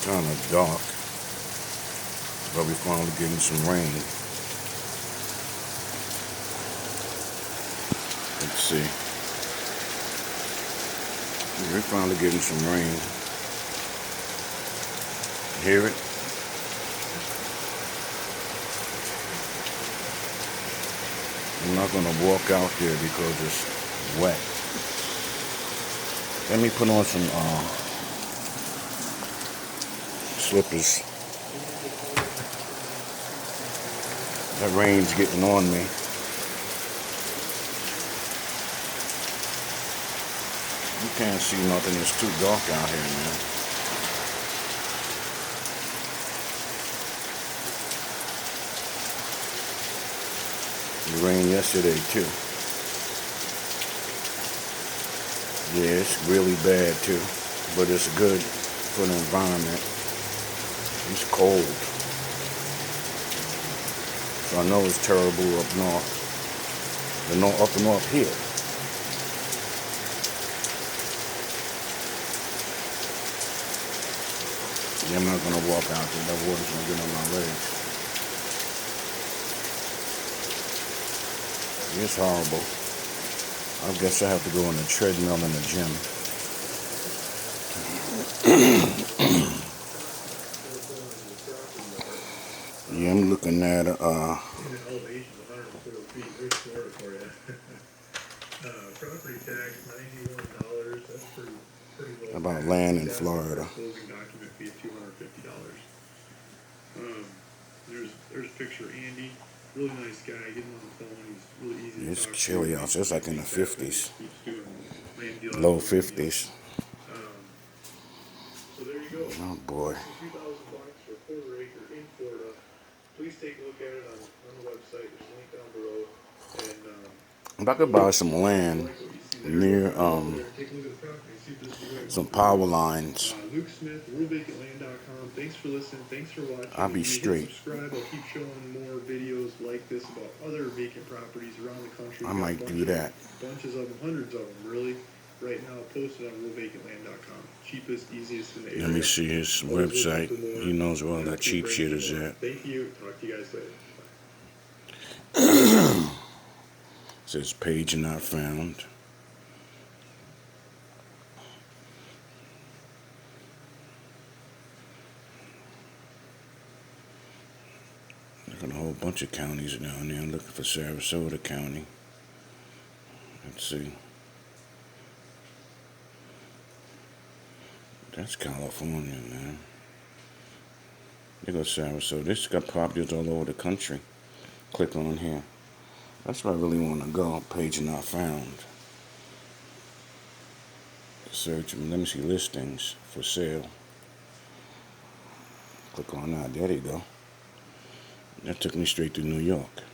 kind of dark, but we're finally getting some rain. Let's see. We're finally getting some rain. Hear it? I'm not going to walk out there because it's wet. Let me put on some slippers. That rain's getting on me. You can't see nothing. It's too dark out here, man. It rained yesterday too. Yeah, it's really bad too, but it's good for the environment. It's cold, so I know it's terrible up north. Up north here. Yeah, I'm not gonna walk out there. That water's gonna get on my legs. It's horrible. I guess I have to go on the treadmill in the gym. Yeah, I'm looking at property tax $91. That's pretty low. About land in Florida. Closing document fee of $250. There's a picture of Andy. Really nice guy. Get him on the phone. He's really easy to talk to. It's chilly out. It's like in the 50s, Low low 50s. So there you go. Oh boy. $2,000 for a quarter acre in Florida. Please take a look at it on the website. There's a link down below. And If I could buy some land near some power lines, Luke Smith, worldvacantland.com. Thanks for listening. Thanks for watching. I'll be straight. Subscribe. I'll keep showing more videos like this about other vacant properties around the country. I might do that. Bunches of them, hundreds of them, really. Right now, posted on worldvacantland.com. Cheapest, easiest in the area. Let me see his website. He knows where all that cheap shit is at. Thank you. Talk to you guys later. Says page not found. Looking at a whole bunch of counties down there. I'm looking for Sarasota County. Let's see. That's California, man. There goes Sarasota. This got properties all over the country. Click on here. That's where I really want to go. Page not found. Search. Let me see listings for sale. Click on that. There you go. That took me straight to New York.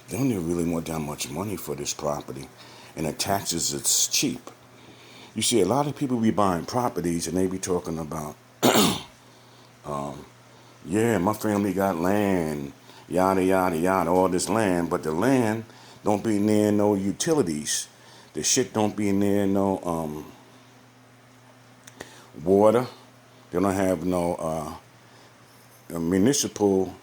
They don't even really want that much money for this property. And the taxes, it's cheap. You see, a lot of people be buying properties and they be talking about, yeah, my family got land, yada, yada, yada, all this land. But the land don't be near no utilities. The shit don't be near no water. They don't have no municipal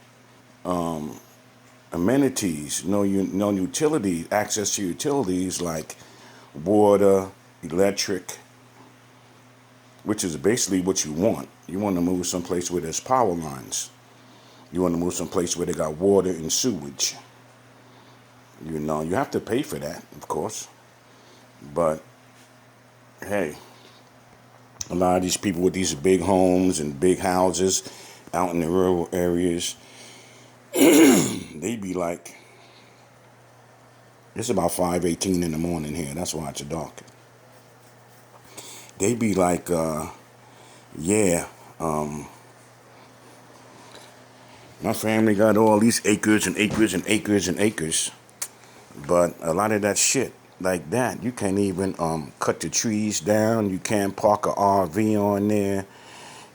amenities, no utilities, access to utilities like water, electric, which is basically what you want. You want to move someplace where there's power lines. You want to move someplace where they got water and sewage. You know, you have to pay for that, of course. But, hey, a lot of these people with these big homes and big houses out in the rural areas, they be like, it's about 5:18 in the morning here. That's why it's dark. They be like, yeah, my family got all these acres and acres and acres and acres. But a lot of that shit like that, you can't even cut the trees down. You can't park a RV on there.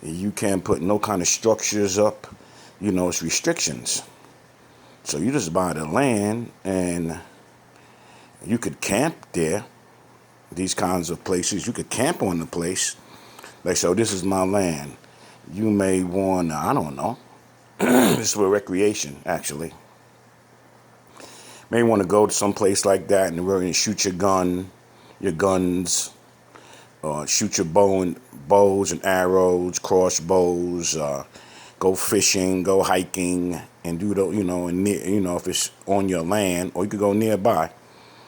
You can't put no kind of structures up. You know, it's restrictions. So you just buy the land and you could camp there. These kinds of places, you could camp on the place, Like, so this is my land. You may want, I don't know, this is for recreation, actually. May want to go to some place like that and really shoot your guns, or shoot your bows and arrows, crossbows, go fishing, go hiking, and do the, and if it's on your land, or you could go nearby.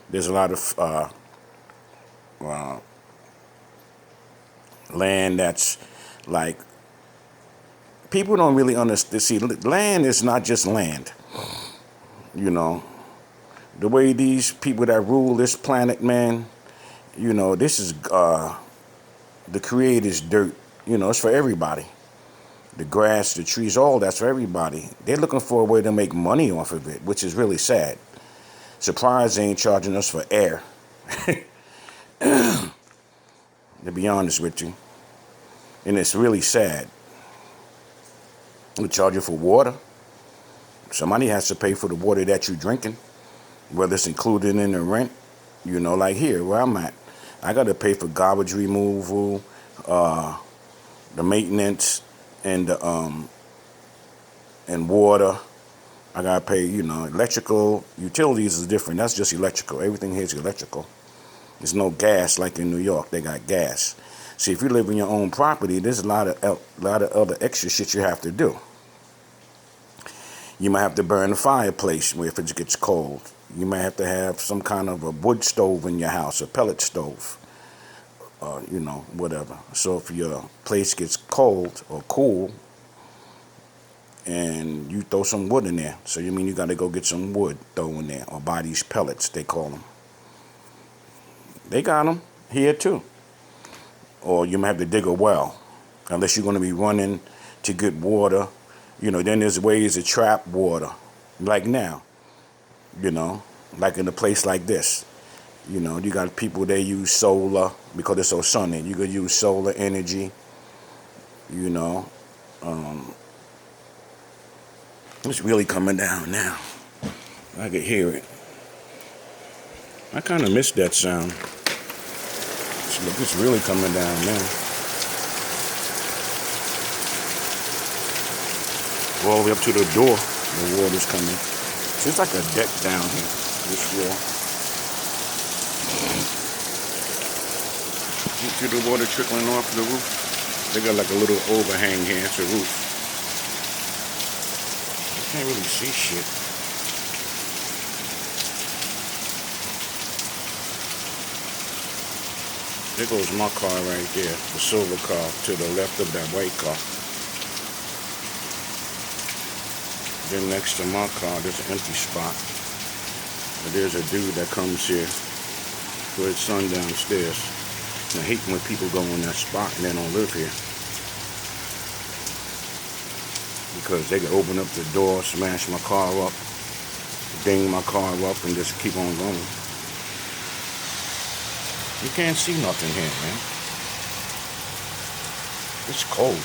There's a lot of land that's like, people don't really understand. See, land is not just land. You know, the way these people that rule this planet, man. This is the Creator's dirt. It's for everybody. The grass, the trees, all that's for everybody. They're looking for a way to make money off of it, which is really sad. Surprised they ain't charging us for air. To be honest with you. And it's really sad. We charge you for water. Somebody has to pay for the water that you're drinking, whether it's included in the rent. Like here where I'm at, I got to pay for garbage removal, the maintenance, and and water. I got to pay, electrical. Utilities is different. That's just electrical. Everything here is electrical. There's no gas like in New York. They got gas. See, if you live in your own property, there's a lot of other extra shit you have to do. You might have to burn the fireplace if it gets cold. You might have to have some kind of a wood stove in your house, a pellet stove, whatever. So if your place gets cold or cool, and you throw some wood in there, so you mean you got to go get some wood, throw in there, or buy these pellets, they call them. They got them here too. Or you might have to dig a well, unless you're going to be running to get water. Then there's ways to trap water, like now, like in a place like this. You got people, they use solar because it's so sunny. You could use solar energy, It's really coming down now. I could hear it. I kind of missed that sound. Look, it's really coming down now. All the way up to the door, the water's coming. So it's like a deck down here, this floor. You see the water trickling off the roof? They got like a little overhang here. It's a roof. You can't really see shit. There goes my car right there, the silver car, to the left of that white car. Then next to my car, there's an empty spot. But there's a dude that comes here for his son downstairs. And I hate when people go in that spot and they don't live here. Because they can open up the door, smash my car up, ding my car up, and just keep on going. You can't see nothing here, man. It's cold.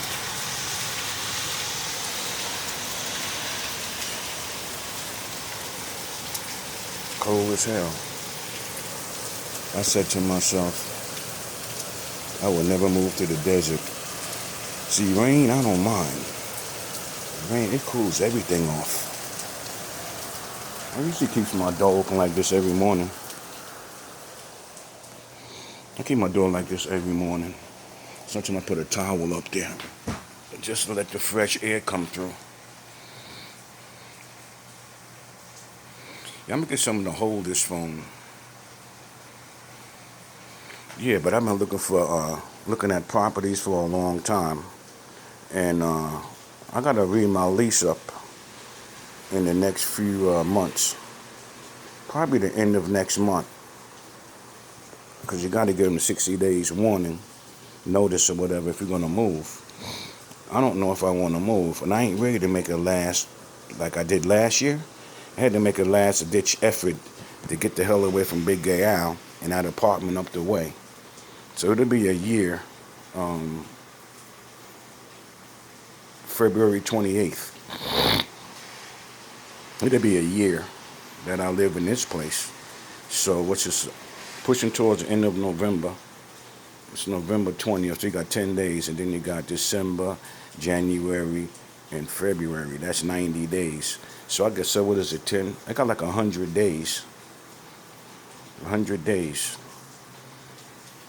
Cold as hell. I said to myself, I would never move to the desert. See, rain, I don't mind. Rain, it cools everything off. I usually keep my door open like this every morning. I keep my door like this every morning. Sometimes I put a towel up there, just to let the fresh air come through. Yeah, I'm gonna get something to hold this phone. Yeah, but I've been looking at properties for a long time, and I gotta read my lease up in the next few months, probably the end of next month, because you gotta give them 60 days warning, notice or whatever if you're gonna move. I don't know if I want to move, and I ain't ready to make a last like I did last year. I had to make a last-ditch effort to get the hell away from Big Gay Al and that apartment up the way. So it'll be a year, February 28th. It'll be a year that I live in this place. So which is pushing towards the end of November. It's November 20th, so you got 10 days, and then you got December, January, and February. That's 90 days. So I guess, so what is it, 10? I got like 100 days. 100 days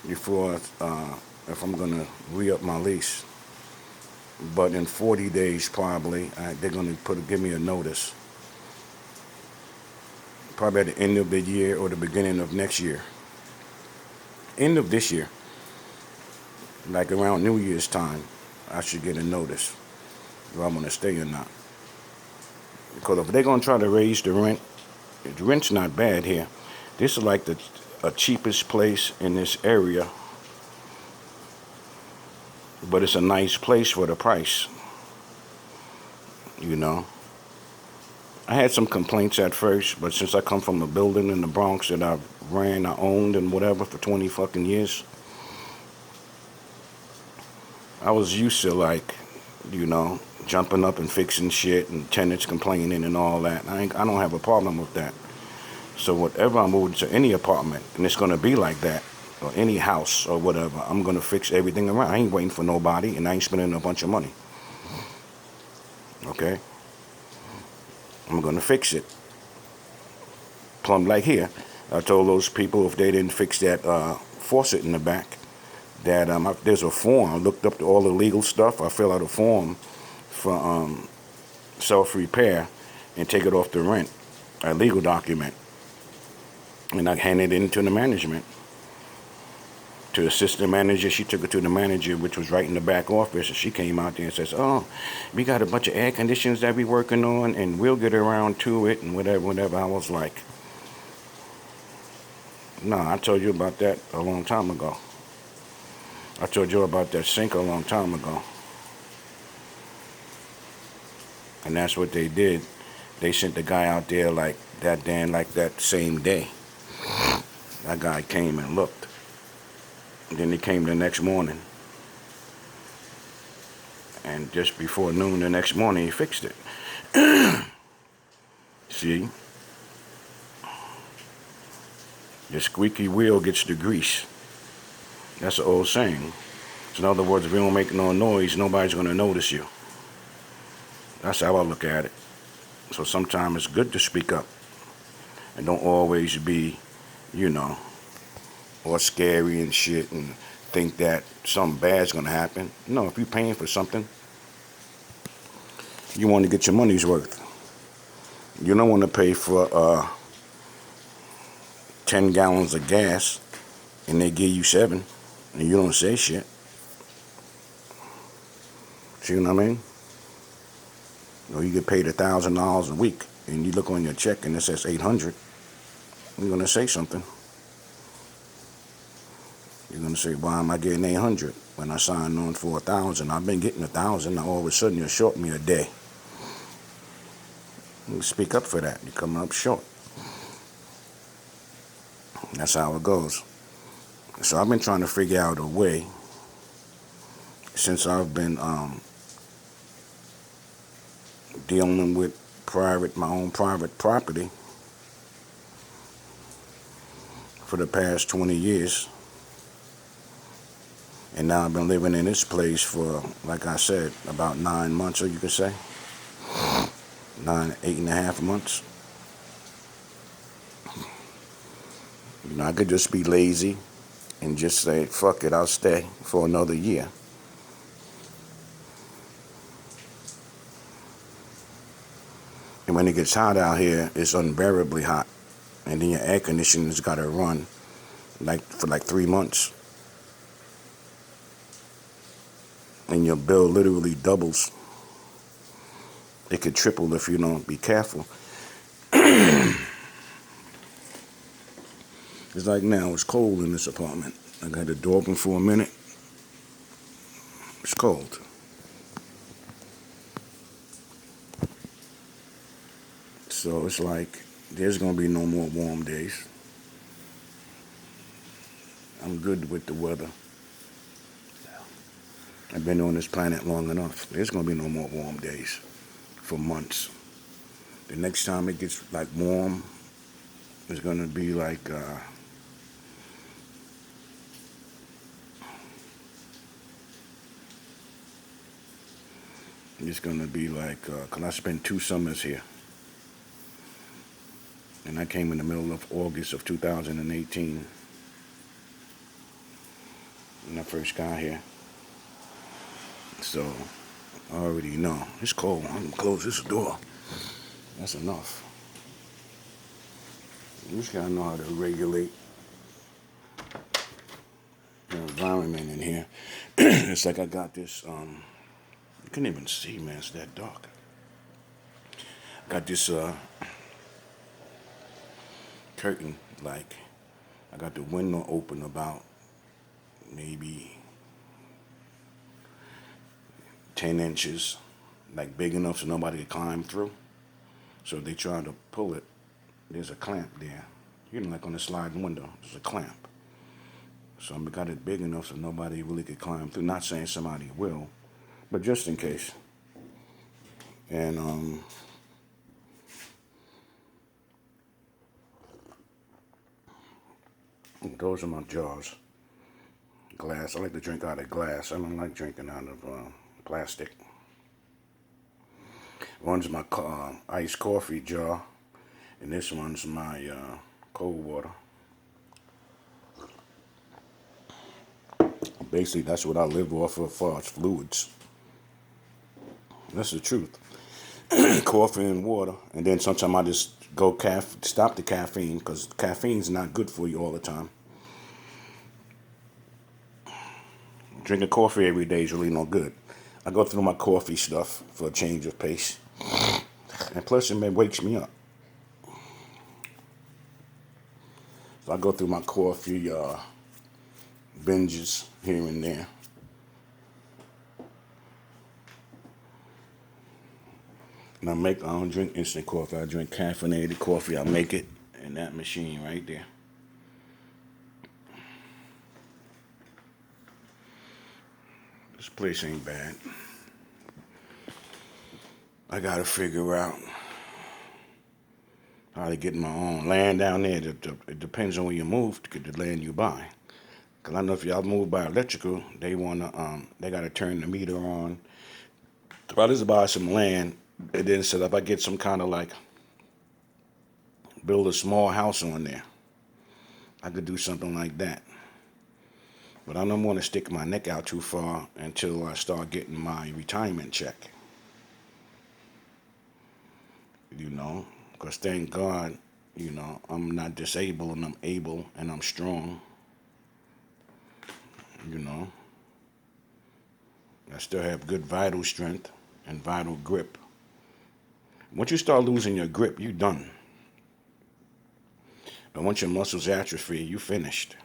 before, if I'm going to re-up my lease. But in 40 days, probably, they're going to give me a notice. Probably at the end of the year or the beginning of next year. End of this year. Like around New Year's time, I should get a notice if I'm going to stay or not. Because if they're going to try to raise the rent's not bad here. This is like the cheapest place in this area. But it's a nice place for the price. You know. I had some complaints at first, but since I come from a building in the Bronx that I owned and whatever for 20 fucking years, I was used to, like, you know, jumping up and fixing shit and tenants complaining and all that. I don't have a problem with that. So whatever I move to any apartment, and it's going to be like that, or any house or whatever, I'm going to fix everything around. I ain't waiting for nobody, and I ain't spending a bunch of money. Okay? I'm going to fix it. Plumb like here. I told those people if they didn't fix that faucet in the back, that there's a form. I looked up all the legal stuff. I fill out a form for self-repair and take it off the rent, a legal document. And I handed it into the management. To the assistant manager, she took it to the manager, which was right in the back office, and she came out there and says, "Oh, we got a bunch of air conditions that we working on, and we'll get around to it," and whatever. I was like, "No, I told you about that a long time ago. I told you about that sink a long time ago." And that's what they did. They sent the guy out there like that same day. That guy came and looked. And then he came the next morning. And just before noon the next morning, he fixed it. See? The squeaky wheel gets the grease. That's an old saying. So in other words, if you don't make no noise, nobody's going to notice you. That's how I look at it. So sometimes it's good to speak up. And don't always be, you know, or scary and shit and think that something bad's going to happen. No, if you're paying for something, you want to get your money's worth. You don't want to pay for 10 gallons of gas and they give you 7 and you don't say shit. See what I mean? Or you get paid $1,000 a week and you look on your check and it says 800. You're going to say something. You're going to say, why am I getting 800 when I signed on for 1,000? I've been getting 1,000. Now all of a sudden you're short me a day. You speak up for that. You're coming up short. That's how it goes. So I've been trying to figure out a way since I've been dealing with my own private property for the past 20 years. And now I've been living in this place for, like I said, about 9 months, or you could say. 8.5 months. You know, I could just be lazy and just say, fuck it, I'll stay for another year. And when it gets hot out here, it's unbearably hot. And then your air conditioning's got to run for 3 months. And your bill literally doubles. It could triple if you don't be careful. It's like now, it's cold in this apartment. I got the door open for a minute. It's cold. So it's like, there's going to be no more warm days. I'm good with the weather. I've been on this planet long enough. There's going to be no more warm days for months. The next time it gets like warm, it's going to be like It's gonna be like, 'cause I spent 2 summers here, and I came in the middle of August of 2018 when I first got here. So I already know it's cold. I'm gonna close this door. That's enough. You just gotta know how to regulate the environment in here. It's like I got this. You can't even see, man. It's that dark. Got this curtain, like I got the window open about maybe 10 inches, like big enough so nobody could climb through. So if they try to pull it, there's a clamp there. You know, like on the sliding window, there's a clamp. So I got it big enough so nobody really could climb through. Not saying somebody will, but just in case. And those are my jars. Glass. I like to drink out of glass. I don't like drinking out of plastic. One's my iced coffee jar, and this one's my cold water. Basically, that's what I live off of as far as fluids. That's the truth. Coffee and water, and then sometimes I just go stop the caffeine because caffeine's not good for you all the time. Drinking coffee every day is really no good. I go through my coffee stuff for a change of pace, and plus it wakes me up. So I go through my coffee binges here and there. And I don't drink instant coffee. I drink caffeinated coffee. I make it in that machine right there. This place ain't bad. I gotta figure out how to get my own land down there. It depends on where you move to get the land you buy. Cause I know if y'all move by electrical, they gotta turn the meter on. If I just buy some land, and then set up, I get some kind of like build a small house on there. I could do something like that. But I don't want to stick my neck out too far until I start getting my retirement check. You know, because thank God, you know, I'm not disabled and I'm able and I'm strong. You know, I still have good vital strength and vital grip. Once you start losing your grip, you're done. But once your muscles atrophy, you finished.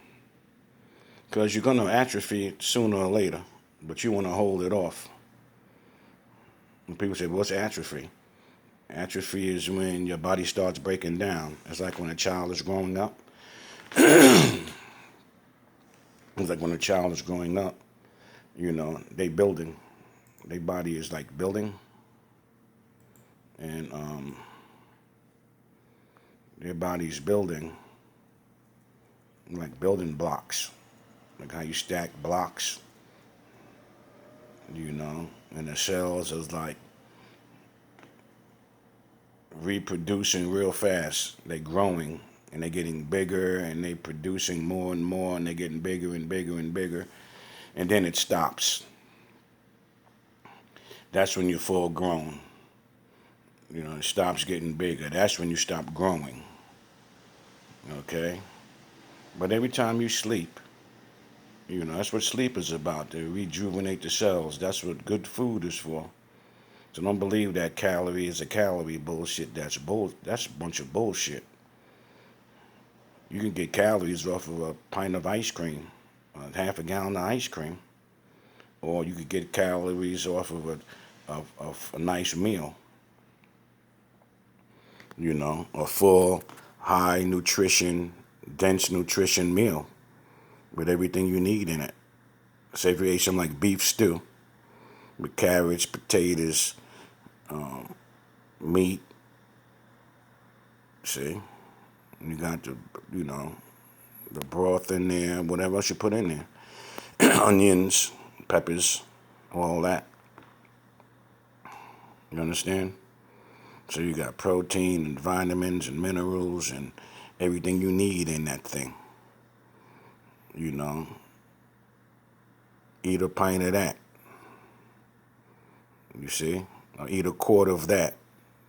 Because you're going to atrophy sooner or later, but you want to hold it off. When people say, what's atrophy? Atrophy is when your body starts breaking down. It's like when a child is growing up. It's like when a child is growing up, you know, they building. Their body is like building. And their body's building like building blocks. Like how you stack blocks, you know, and the cells is like reproducing real fast. They growing and they getting bigger and they producing more and more and they getting bigger and bigger and bigger. And then it stops. That's when you're full grown. You know, it stops getting bigger. That's when you stop growing. Okay? But every time you sleep, you know, that's what sleep is about, to rejuvenate the cells. That's what good food is for. So don't believe that calorie is a calorie bullshit. That's a bunch of bullshit. You can get calories off of a pint of ice cream, half a gallon of ice cream, or you could get calories off of a nice meal. You know, a full, high nutrition, dense nutrition meal with everything you need in it. Say if you ate something like beef stew with carrots, potatoes, meat. See, you got the broth in there, whatever else you put in there, onions, peppers, all that. You understand? So you got protein and vitamins and minerals and everything you need in that thing. You know, eat a pint of that. You see? Or eat a quart of that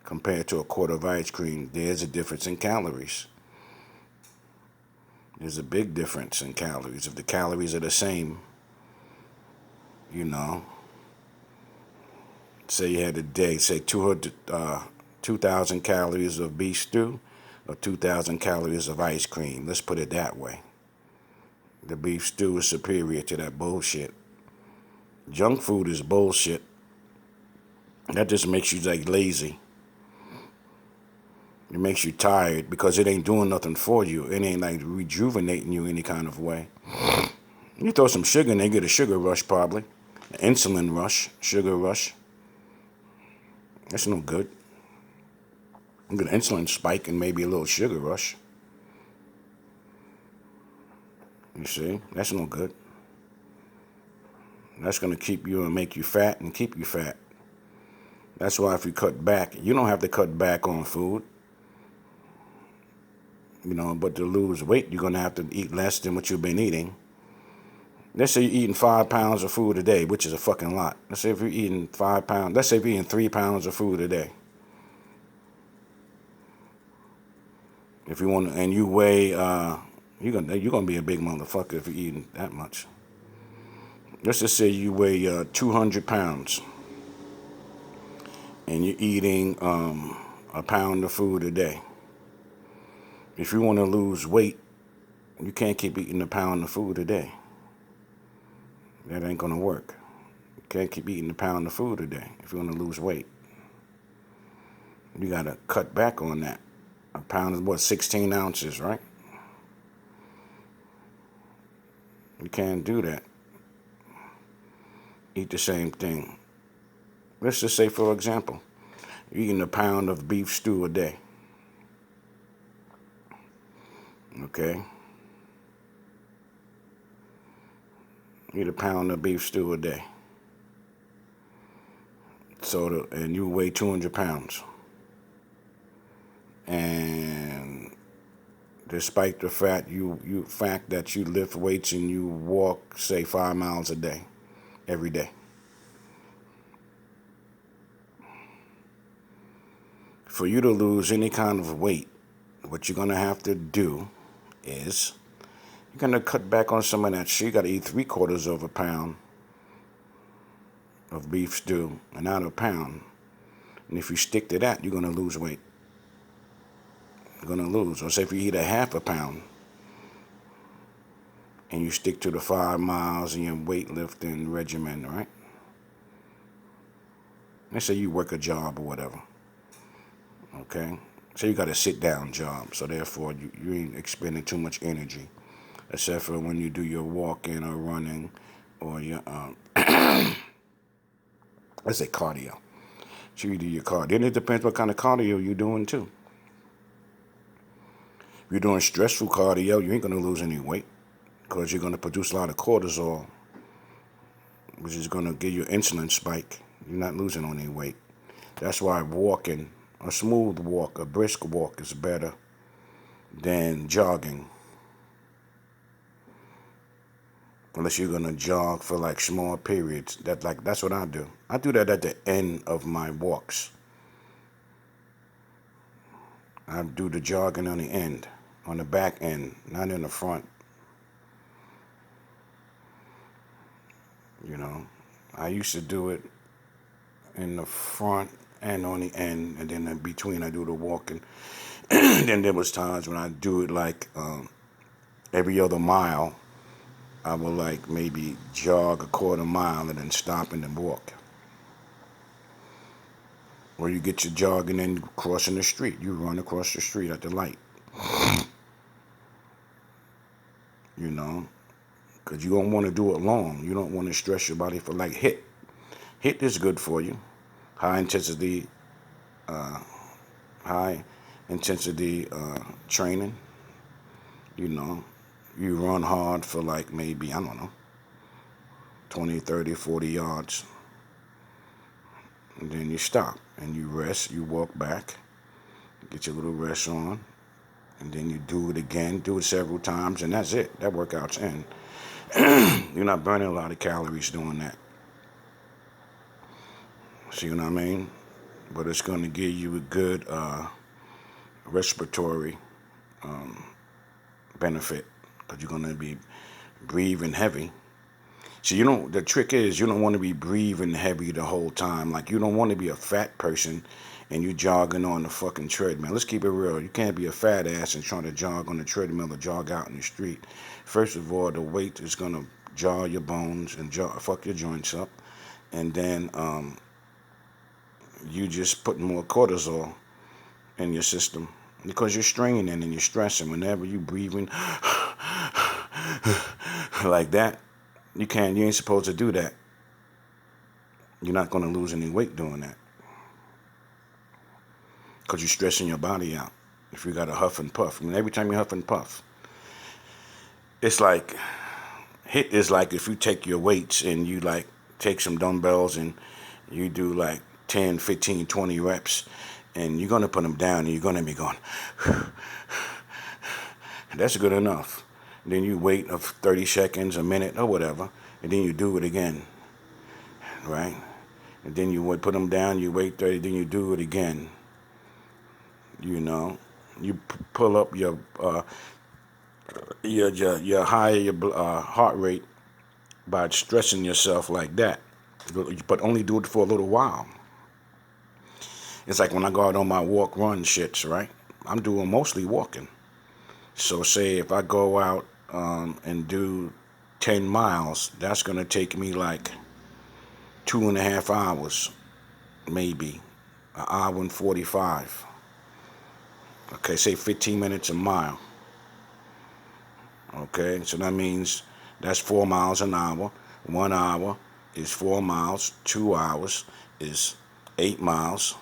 compared to a quart of ice cream. There's a difference in calories. There's a big difference in calories. If the calories are the same, you know, say you had a day, say 2,000 calories of beef stew or 2,000 calories of ice cream. Let's put it that way. The beef stew is superior to that bullshit. Junk food is bullshit. That just makes you like lazy. It makes you tired because it ain't doing nothing for you. It ain't like rejuvenating you any kind of way. You throw some sugar in there, get a sugar rush probably. An insulin rush, sugar rush. That's no good. You get an insulin spike and maybe a little sugar rush. You see? That's no good. That's going to keep you and make you fat and keep you fat. That's why if you cut back, you don't have to cut back on food. You know, but to lose weight, you're going to have to eat less than what you've been eating. Let's say you're eating 5 pounds of food a day, which is a fucking lot. Let's say if you're eating 5 pounds, let's say if you're eating 3 pounds of food a day. If you want, and you weigh, you're gonna be a big motherfucker if you're eating that much. Let's just say you weigh 200 pounds, and you're eating a pound of food a day. If you want to lose weight, you can't keep eating a pound of food a day. That ain't gonna work. You can't keep eating a pound of food a day if you want to lose weight. You gotta cut back on that. A pound is what, 16 ounces, right? You can't do that. Eat the same thing. Let's just say, for example, you're eating a pound of beef stew a day. Okay? Eat a pound of beef stew a day. And you weigh 200 pounds. And despite the fact that you lift weights and you walk, say, 5 miles a day, every day. For you to lose any kind of weight, what you're gonna have to do is you're gonna cut back on some of that shit. You gotta eat 3/4 of a pound of beef stew and not a pound. And if you stick to that, you're gonna lose weight. You're gonna lose. Or say if you eat a half a pound and you stick to the 5 miles in your weightlifting regimen, right? Let's say you work a job or whatever. Okay? So you got a sit-down job. So therefore, you ain't expending too much energy. Except for when you do your walking or running or your, let's say cardio. So you do your cardio. Then it depends what kind of cardio you're doing too. If you're doing stressful cardio, you ain't going to lose any weight because you're going to produce a lot of cortisol, which is going to give you an insulin spike. You're not losing any weight. That's why walking, a smooth walk, a brisk walk is better than jogging. Unless you're going to jog for like small periods. That's what I do. I do that at the end of my walks. I do the jogging on the end, on the back end, not in the front. You know, I used to do it in the front and on the end, and then in between I do the walking. Then there was times when I do it like every other mile. I will like maybe jog a quarter mile and then stop and then walk. Or you get your jogging and crossing the street. You run across the street at the light. You know, because you don't want to do it long. You don't want to stress your body for like HIIT. HIIT is good for you. High intensity training. You know, you run hard for like maybe, I don't know, 20, 30, 40 yards. And then you stop. and you rest. You walk back, get your little rest on, and then you do it again. Do it several times, and that's it. That workout's in. You're not burning a lot of calories doing that. See what I mean? But it's going to give you a good respiratory benefit because you're going to be breathing heavy. So the trick is you don't want to be breathing heavy the whole time. Like you don't want to be a fat person and you jogging on the fucking treadmill. Let's keep it real. You can't be a fat ass and trying to jog on the treadmill or jog out in the street. First of all, the weight is going to jar your bones and fuck your joints up. And then you just putting more cortisol in your system because you're straining and you're stressing. Whenever you breathing like that, you ain't supposed to do that. You're not going to lose any weight doing that because you're stressing your body out. If you got a huff and puff, every time you huff and puff, it's like HIIT is like if you take your weights and you like take some dumbbells and you do like 10, 15, 20 reps and you're going to put them down and you're going to be going, that's good enough. Then you wait of 30 seconds, a minute, or whatever, and then you do it again, right? And then you would put them down, you wait 30, then you do it again. You pull up your higher your heart rate by stressing yourself like that, but only do it for a little while. It's like when I go out on my walk, run shits, right? I'm doing mostly walking. So say if I go out and do 10 miles, that's going to take me like 2.5 hours, maybe, an hour and 45. Okay, say 15 minutes a mile. Okay, so that means that's 4 miles an hour. 1 hour is 4 miles. 2 hours is 8 miles.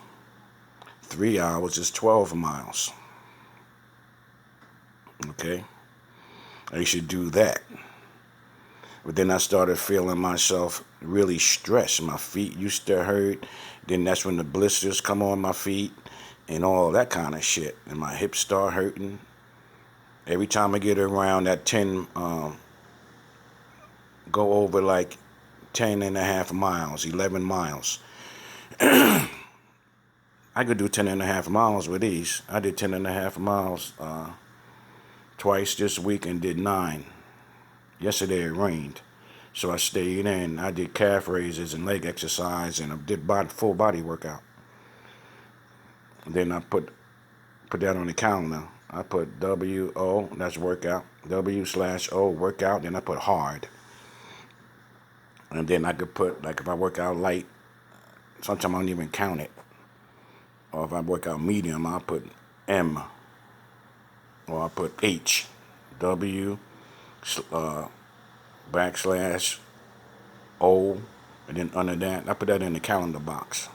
3 hours is 12 miles. Okay, I should do that. But then I started feeling myself really stressed. My feet used to hurt. Then that's when the blisters come on my feet and all that kind of shit. And my hips start hurting. Every time I get around that 10, go over like 10.5 miles, 11 miles. I could do 10.5 miles with these. I did 10.5 miles twice this week and did 9. Yesterday it rained, so I stayed in. I did calf raises and leg exercise, and I did full body workout. And then I put that on the calendar. I put W-O, that's workout, W/O, workout, then I put hard. And then I could put, like if I work out light, sometimes I don't even count it. Or if I work out medium, I'll put M. Or I put H. W /O, and then under that, I put that in the calendar box.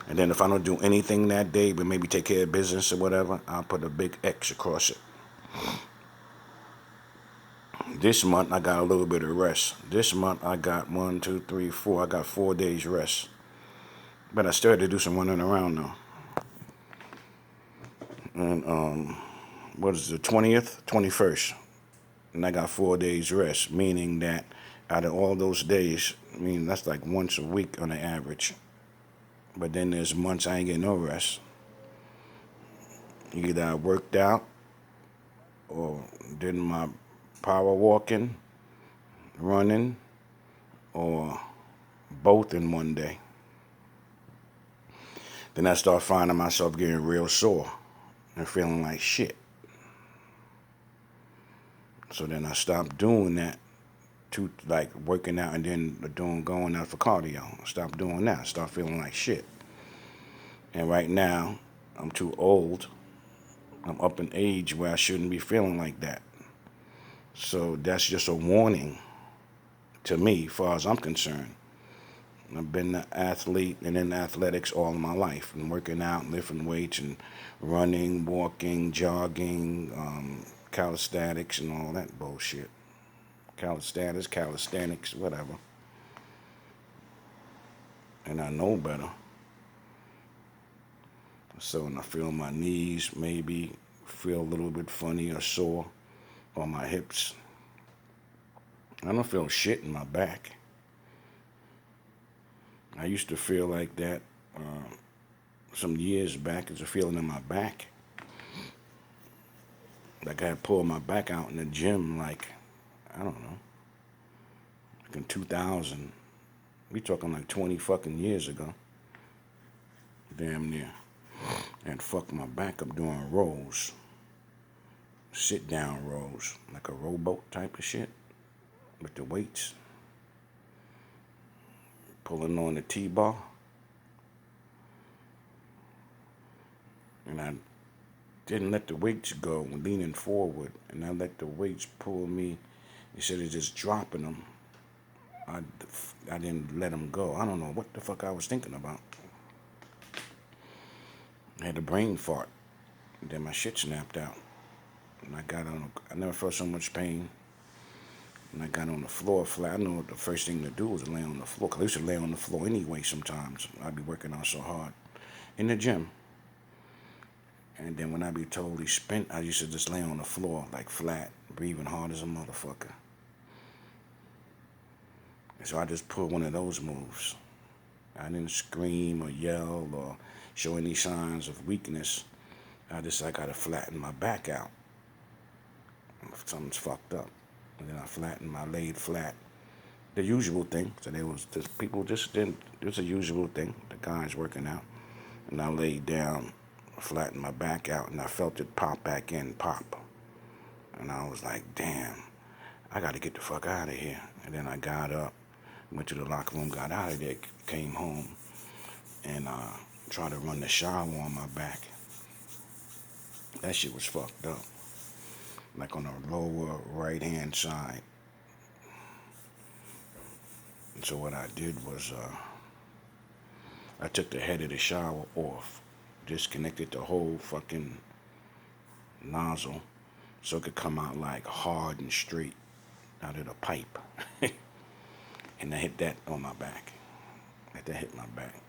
And then if I don't do anything that day, but maybe take care of business or whatever, I'll put a big X across it. This month, I got a little bit of rest. This month, I got 1, 2, 3, 4. I got 4 days rest. But I still had to do some running around though. And what is the 20th, 21st? And I got 4 days rest, meaning that out of all those days, that's like once a week on the average. But then there's months I ain't getting no rest. Either I worked out or did my power walking, running, or both in one day. Then I start finding myself getting real sore and feeling like shit. So then I stopped doing that, like working out and then going out for cardio. Stop doing that. Start feeling like shit. And right now, I'm too old. I'm up in age where I shouldn't be feeling like that. So that's just a warning to me, as far as I'm concerned. I've been an athlete and in athletics all of my life, and working out, lifting weights, and running, walking, jogging, calisthenics, and all that bullshit. Calisthenics, whatever. And I know better. So when I feel my knees maybe feel a little bit funny or sore, or my hips, I don't feel shit in my back. I used to feel like that some years back. It's a feeling in my back. Like I had pulled my back out in the gym, like, I don't know, like in 2000. We talking like 20 fucking years ago. Damn near. And fucked my back up doing rows. Sit down rows. Like a rowboat type of shit. With the weights. Pulling on the T-bar. And I didn't let the weights go, leaning forward. And I let the weights pull me instead of just dropping them. I didn't let them go. I don't know what the fuck I was thinking about. I had a brain fart. Then my shit snapped out. And I never felt so much pain. And I got on the floor flat. I know the first thing to do was to lay on the floor. Because I used to lay on the floor anyway sometimes. I'd be working out so hard in the gym. And then when I be totally spent, I used to just lay on the floor like flat, breathing hard as a motherfucker. And so I just pulled one of those moves. I didn't scream or yell or show any signs of weakness. I gotta flatten my back out. Something's fucked up. And then I laid flat. The usual thing. So people just didn't, it was a usual thing. The guys working out. And I laid down, flattened my back out, and I felt it pop back in, pop. And I was like, damn, I gotta get the fuck out of here. And then I got up, went to the locker room, got out of there, came home, and tried to run the shower on my back. That shit was fucked up. Like on the lower right hand side. And so what I did was I took the head of the shower off, disconnected the whole fucking nozzle so it could come out like hard and straight out of the pipe. And I hit that on my back. That hit my back.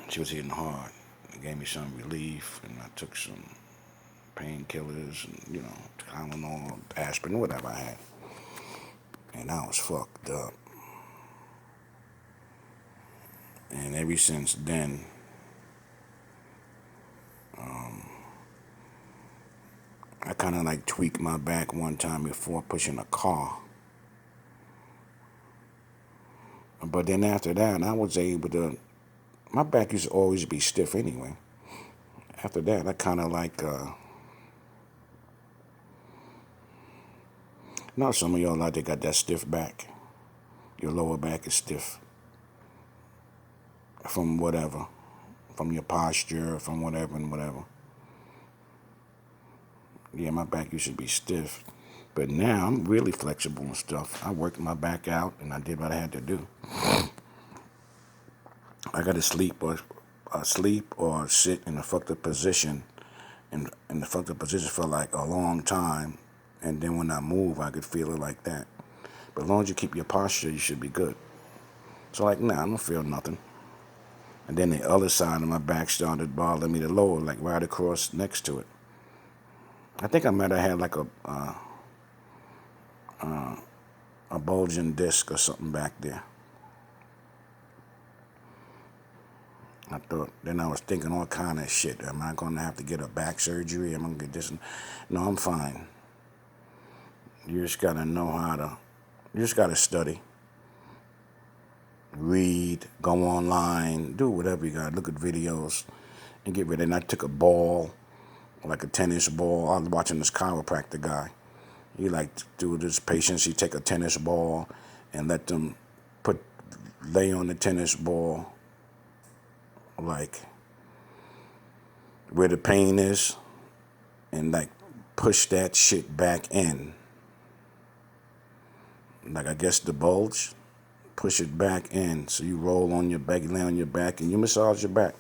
She was hitting hard. It gave me some relief, and I took some painkillers and, Tylenol, aspirin, whatever I had. And I was fucked up. And ever since then, I kind of like tweaked my back one time before pushing a car. But then after that, I was able to, my back used to always be stiff anyway. After that, I kind of like, now some of y'all out there got that stiff back. Your lower back is stiff from whatever, from your posture, from whatever and whatever. Yeah, my back used to be stiff. But now I'm really flexible and stuff. I worked my back out and I did what I had to do. I got to sleep or sit in a fucked up position. And in the fucked up position for like a long time. And then when I move, I could feel it like that. But as long as you keep your posture, you should be good. So like, nah, I don't feel nothing. And then the other side of my back started bothering me, the lower, like right across next to it. I think I might have had like a bulging disc or something back there. Then I was thinking all kind of shit. Am I going to have to get a back surgery? Am I going to get this? No, I'm fine. You just got to know you just got to study, read, go online, do whatever you got, look at videos, and get rid of it. And I took a ball, like a tennis ball. I was watching this chiropractor guy. He like to do this patients. He take a tennis ball and let them lay on the tennis ball, like where the pain is, and like push that shit back in. Like I guess the bulge, push it back in. So you roll on your back, you lay on your back, and you massage your back.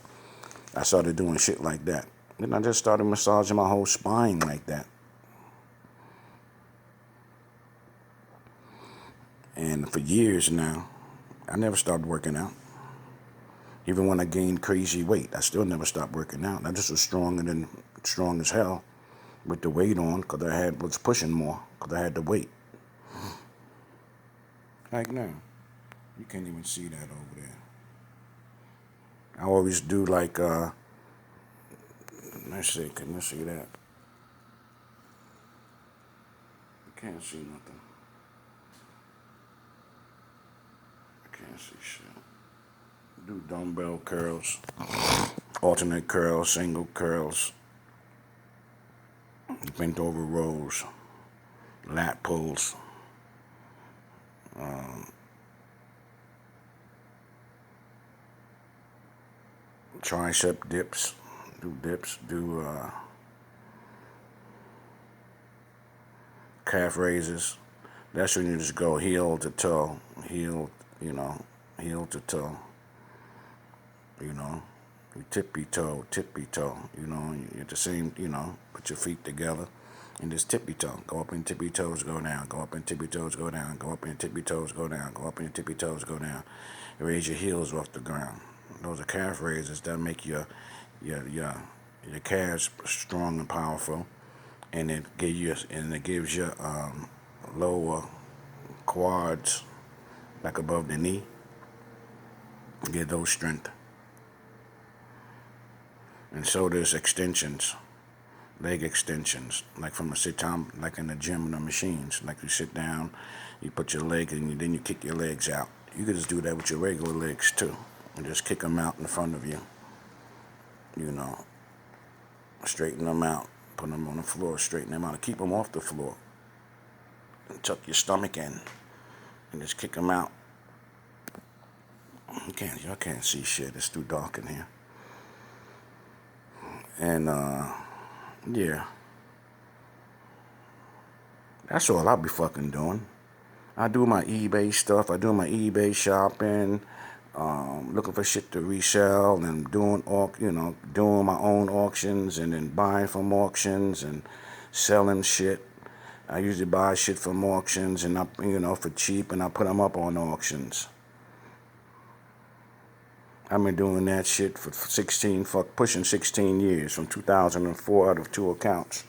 I started doing shit like that. Then I just started massaging my whole spine like that. And for years now, I never stopped working out. Even when I gained crazy weight, I still never stopped working out. I just was strong as hell with the weight on because was pushing more because I had the weight. Like now, you can't even see that over there. I always do like, let's see, can you see that? I can't see nothing. I can't see shit. Do dumbbell curls, alternate curls, single curls, bent over rows, lat pulls, tricep dips, do calf raises. That's when you just go heel to toe, heel, you know, heel to toe, you know. You tippy toe, you know, you at the same, you know, put your feet together and just tippy toe. Go up and tippy toes, go down, go up and tippy toes, go down, go up and tippy toes, go down, go up and tippy toes, go down. Raise your heels off the ground. Those are calf raises that make your your calves strong and powerful, and it gives you lower quads like above the knee. Get those strength. And so there's extensions, leg extensions, like from a sit down, like in the gym in the machines. Like you sit down, you put your leg and then you kick your legs out. You could just do that with your regular legs too, and just kick them out in front of you. You know, straighten them out, put them on the floor, straighten them out, and keep them off the floor. And tuck your stomach in, and just kick them out. Y'all can't see shit. It's too dark in here. And yeah, that's all I'll be fucking doing. I do my eBay stuff. I do my eBay shopping, looking for shit to resell, and doing my own auctions, and then buying from auctions and selling shit. I usually buy shit from auctions and for cheap, and I put them up on auctions. I've been doing that shit for pushing 16 years, from 2004 out of 2 accounts.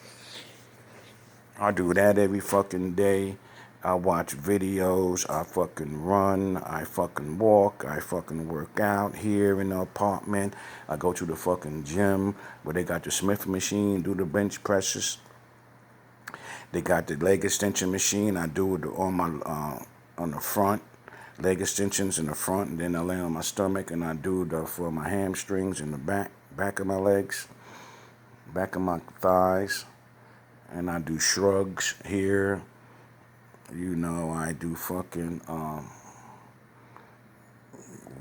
I do that every fucking day. I watch videos, I fucking run, I fucking walk, I fucking work out here in the apartment. I go to the fucking gym where they got the Smith machine, do the bench presses. They got the leg extension machine. I do it on the front, leg extensions in the front, and then I lay on my stomach and I do for my hamstrings in the back of my legs, back of my thighs, and I do shrugs here. I do fucking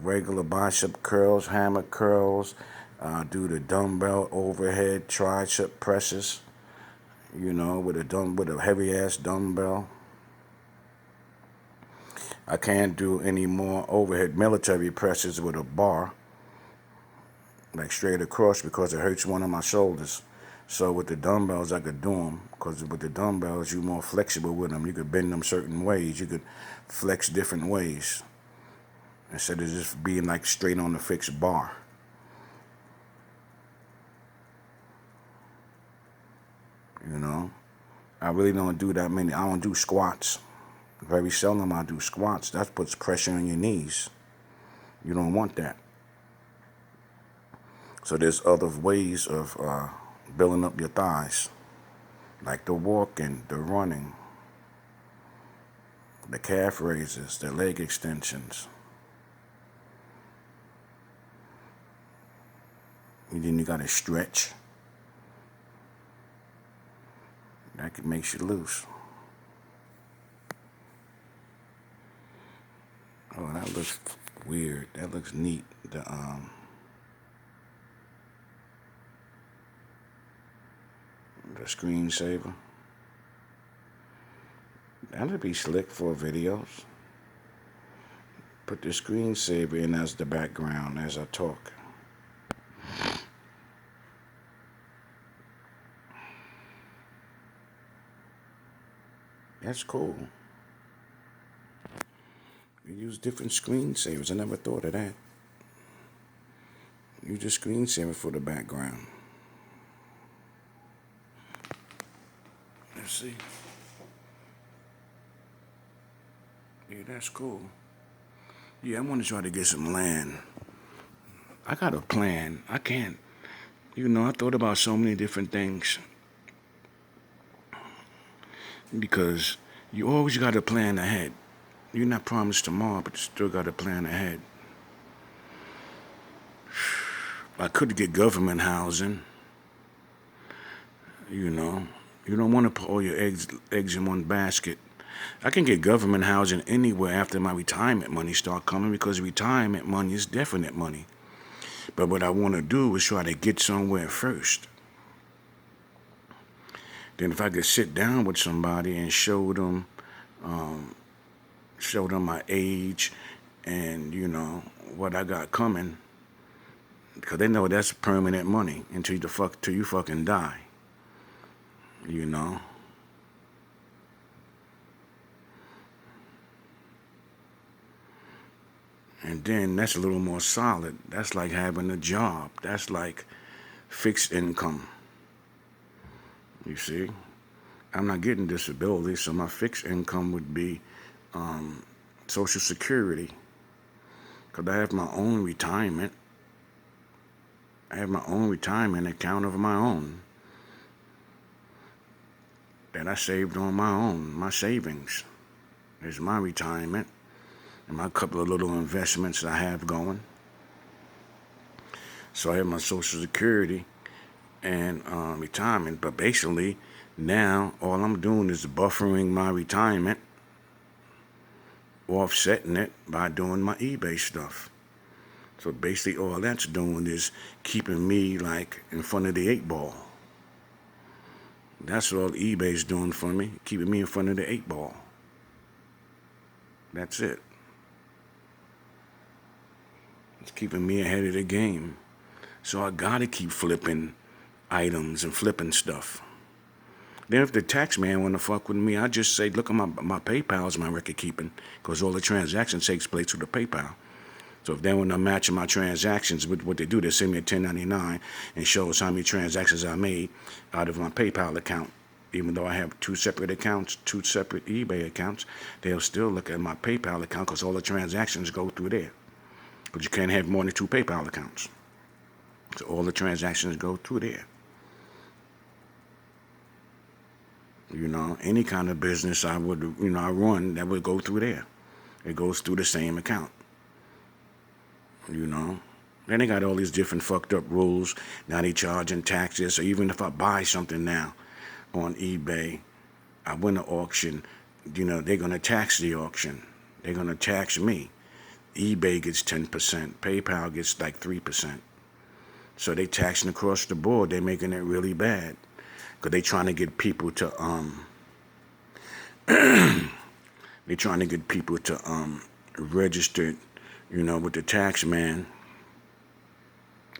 regular bicep curls, hammer curls. I do the dumbbell overhead tricep presses. With a heavy ass dumbbell. I can't do any more overhead military presses with a bar, like straight across, because it hurts one of my shoulders. So with the dumbbells, I could do them, because with the dumbbells, you're more flexible with them. You could bend them certain ways. You could flex different ways instead of just being like straight on the fixed bar. I really don't do that many. I don't do squats. Very seldom I do squats. That puts pressure on your knees. You don't want that. So there's other ways of building up your thighs, like the walking, the running, the calf raises, the leg extensions. And then you got to stretch. That makes you loose. Oh, that looks weird. That looks neat. The screensaver. That'd be slick for videos. Put the screensaver in as the background as I talk. That's cool. You use different screensavers. I never thought of that. Use the screensaver for the background. Let's see. Yeah, that's cool. Yeah, I want to try to get some land. I got a plan. I can't. I thought about so many different things because you always got to plan ahead. You're not promised tomorrow, but you still got to plan ahead. I could get government housing. You don't want to put all your eggs in one basket. I can get government housing anywhere after my retirement money start coming because retirement money is definite money. But what I want to do is try to get somewhere first. Then if I could sit down with somebody and show them my age and what I got coming, because they know that's permanent money until you fucking die. And then that's a little more solid. That's like having a job. That's like fixed income. You see? I'm not getting disability, so my fixed income would be Social Security. Because I have my own retirement. I have my own retirement account of my own that I saved on my own, my savings. There's my retirement and my couple of little investments I have going. So I have my Social Security and retirement, but basically now all I'm doing is buffering my retirement, offsetting it by doing my eBay stuff. So basically all that's doing is keeping me like in front of the 8 ball. That's all eBay's doing for me, keeping me in front of the 8 ball. That's it. It's keeping me ahead of the game. So I gotta keep flipping items and flipping stuff. Then if the tax man want to fuck with me, I just say, look at my PayPal's my record keeping, because all the transactions takes place through the PayPal. So if they want to match my transactions with what they do, they send me a 1099 and shows how many transactions I made out of my PayPal account. Even though I have 2 separate accounts, 2 separate eBay accounts, they'll still look at my PayPal account because all the transactions go through there. Because you can't have more than 2 PayPal accounts. So all the transactions go through there. Any kind of business I would, I run, that would go through there. It goes through the same account. Then they got all these different fucked up rules. Now they charging taxes. So even if I buy something now on eBay, I win an auction, they're going to tax the auction. They're going to tax me. eBay gets 10%. PayPal gets like 3%. So they taxing across the board. They're making it really bad. Because they're trying to get people to, register, with the tax man,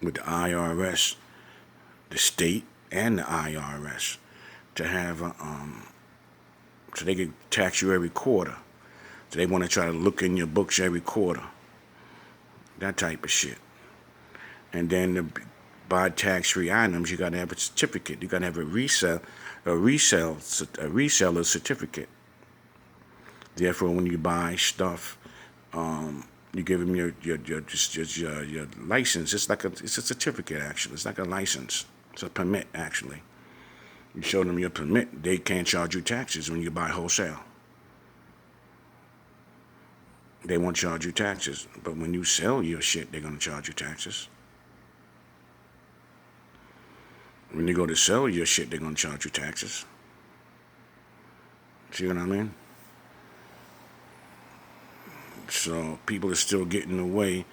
with the IRS, the state and the IRS, to have so they can tax you every quarter. So they want to try to look in your books every quarter. That type of shit. And then to buy tax-free items, you got to have a certificate. You got to have a reseller certificate. Therefore, when you buy stuff, you give them your license. It's a certificate actually. It's like a license. It's a permit actually. You show them your permit, they can't charge you taxes when you buy wholesale. They won't charge you taxes, but when you sell your shit, they're gonna charge you taxes. When you go to sell your shit, they're gonna charge you taxes. See what I mean? So people are still getting away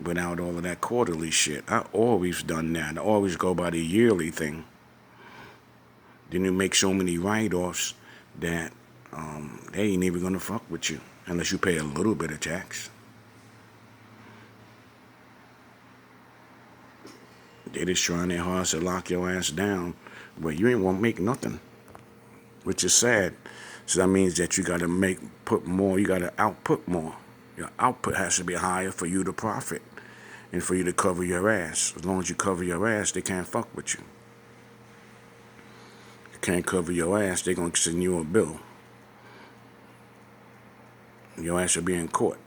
without all of that quarterly shit. I always done that. I always go by the yearly thing. Then you make so many write-offs that they ain't even gonna fuck with you unless you pay a little bit of tax. They just trying their hardest to lock your ass down, but you ain't won't make nothing, which is sad. So that means that you gotta put more. You gotta output more. Your output has to be higher for you to profit. and for you to cover your ass. As long as you cover your ass, they can't fuck with you. You can't cover your ass, they're gonna send you a bill. Your ass will be in court.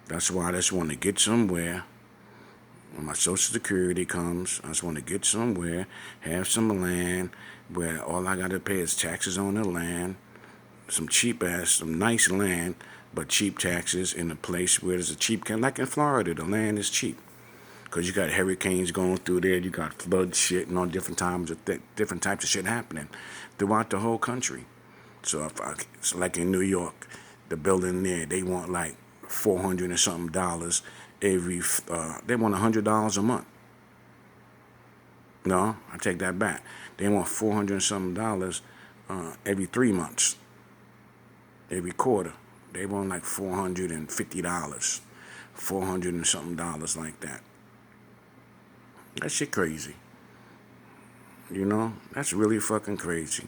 That's why I just want to get somewhere. When my Social Security comes, I just want to get somewhere, have some land where all I got to pay is taxes on the land, some cheap ass, some nice land, but cheap taxes in a place where there's a cheap, like in Florida, the land is cheap. Because you got hurricanes going through there, you got flood shit and all different times of different types of shit happening throughout the whole country. So so like in New York, the building there, they want like $400 and something every. They want $100 a month. No, I take that back. They want $400 and something every 3 months, every quarter. They want like $450, $400 and something like that. That shit crazy. You know, that's really fucking crazy.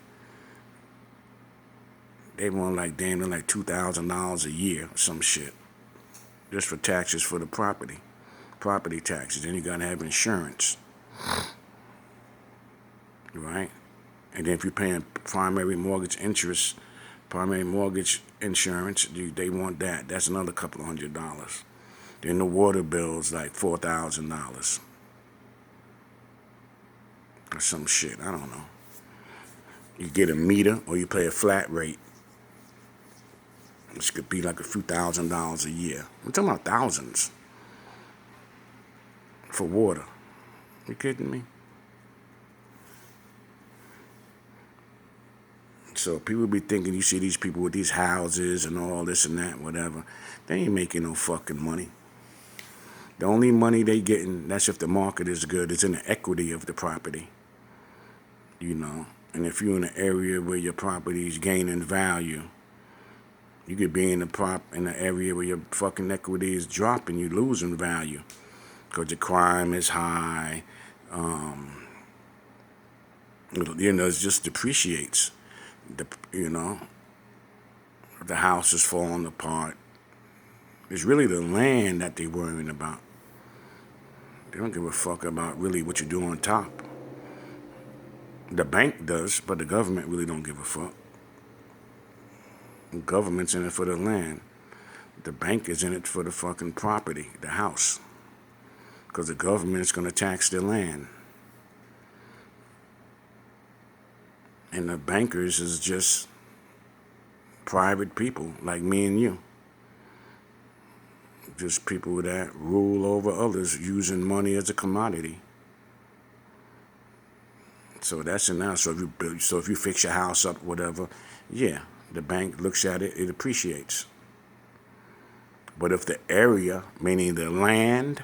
They want like damn near like $2,000 a year or some shit, just for taxes for the property taxes. Then you gotta have insurance, right? And then if you're paying primary mortgage insurance, they want that. That's another couple of $100. Then the water bill's like $4,000 or some shit. I don't know. You get a meter or you pay a flat rate. This could be like a few $1,000s a year. I'm talking about thousands for water. You kidding me? So people be thinking, you see these people with these houses and all this and that, whatever. They ain't making no fucking money. The only money they getting, that's if the market is good, is in the equity of the property. You know, and if you're in an area where your property is gaining value, you could be in an area where your fucking equity is dropping, you losing value, because the crime is high. You know, it just depreciates. You know, the house is falling apart. It's really the land that they're worrying about. They don't give a fuck about really what you do on top. The bank does, but the government really don't give a fuck. The government's in it for the land. The bank is in it for the fucking property, the house. Because the government's going to tax the land. And the bankers is just private people like me and you. Just people that rule over others using money as a commodity. So that's in now. So if you fix your house up, whatever, yeah, the bank looks at it, it appreciates. But if the area, meaning the land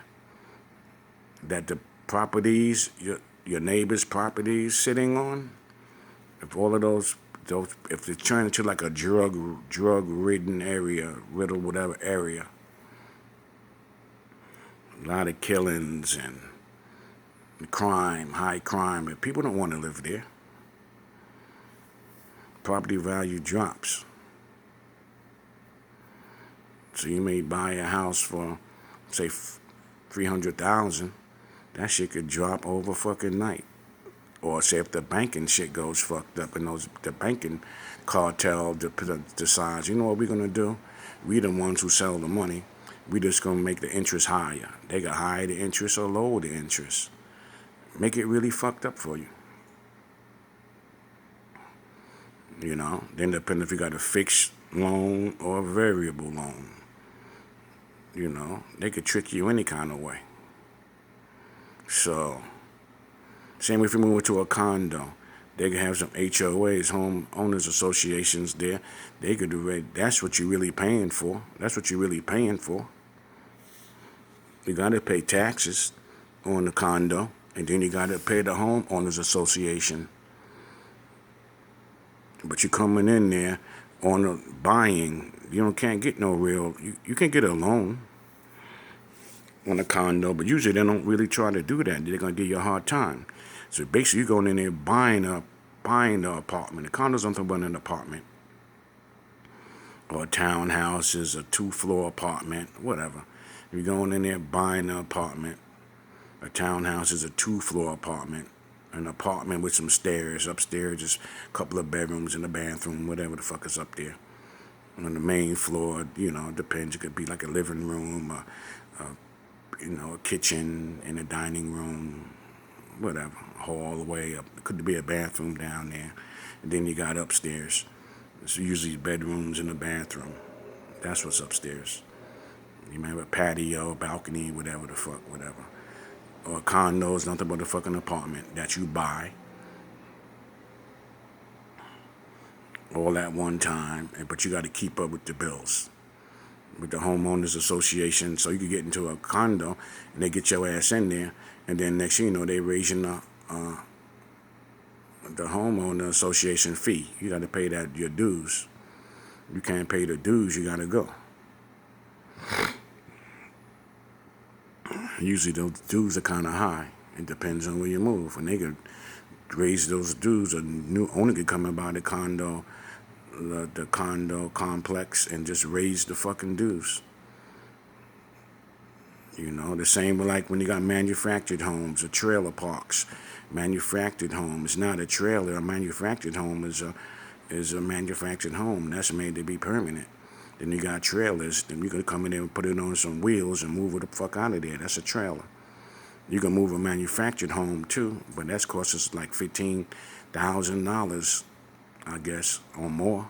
that the properties, your neighbor's properties sitting on, if all of those, if they turn into like a drug-ridden area, whatever area, a lot of killings and crime, high crime, and people don't want to live there. Property value drops. So you may buy a house for, say, $300,000. That shit could drop over fucking night. Or say if the banking shit goes fucked up and the banking cartel decides, you know what we're gonna do? We the ones who sell the money. We just gonna make the interest higher. They can higher the interest or lower the interest. Make it really fucked up for you. You know, then depending if you got a fixed loan or a variable loan. You know, they could trick you any kind of way. So, same if you move into a condo. They could have some HOAs, home owners associations there. They could do it. That's what you're really paying for. That's what you're really paying for. You got to pay taxes on the condo, and then you got to pay the homeowners association. But you're coming in there on a buying. You can't get no real. You can get a loan on a condo, but usually they don't really try to do that. They're gonna give you a hard time. So basically, you're going in there buying the apartment. The condo's nothing but an apartment, or a townhouse is a 2-floor apartment, whatever. You're going in there buying an apartment. A townhouse is a 2-floor apartment. An apartment with some stairs. Upstairs, just a couple of bedrooms and a bathroom, whatever the fuck is up there. On the main floor, it depends. It could be like a living room, a kitchen and a dining room, whatever, hall way up. It could be a bathroom down there. And then you got upstairs. It's usually bedrooms and a bathroom. That's what's upstairs. You might have a patio, balcony, whatever the fuck, whatever. Or a condo is nothing but a fucking apartment that you buy all at one time, but you got to keep up with the bills with the homeowners association. So you could get into a condo and they get your ass in there, and then next thing you know, they raising the homeowner association fee. You got to pay your dues. You can't pay the dues, you got to go. Usually those dues are kind of high. It depends on where you move. And they could raise those dues. A new owner could come about the condo complex and just raise the fucking dues. The same like when you got manufactured homes or trailer parks. Manufactured home is not a trailer. A manufactured home is a manufactured home. That's made to be permanent. Then you got trailers. Then you can come in there and put it on some wheels and move it the fuck out of there. That's a trailer. You can move a manufactured home too, but that costs us like $15,000, I guess, or more.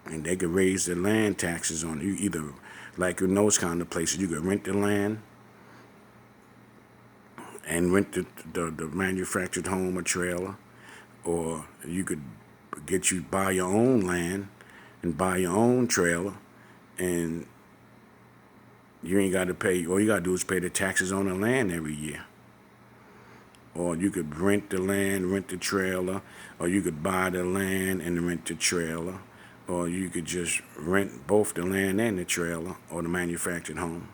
And they could raise the land taxes on you. Either, like in those kind of places, you could rent the land and rent the manufactured home or trailer, or you could buy your own land and buy your own trailer, and you ain't got to pay. All you got to do is pay the taxes on the land every year. Or you could rent the land, rent the trailer, or you could buy the land and rent the trailer, or you could just rent both the land and the trailer or the manufactured home.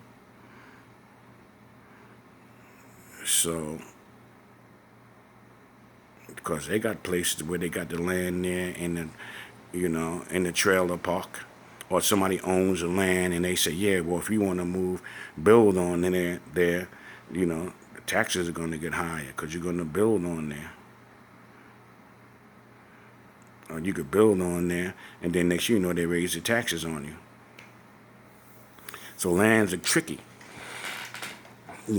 So, because they got places where they got the land there and in the trailer park, or somebody owns the land and they say, yeah, well, if you want to build on there, the taxes are going to get higher because you're going to build on there. Or you could build on there, and then next year, they raise the taxes on you. So lands are tricky.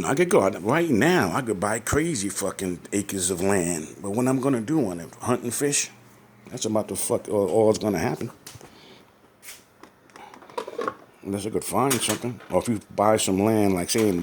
I could go out right now. I could buy crazy fucking acres of land, but what I'm going to do on it? Hunt and fish? That's about the fuck all it's going to happen. Unless I could find something. Or if you buy some land, like say in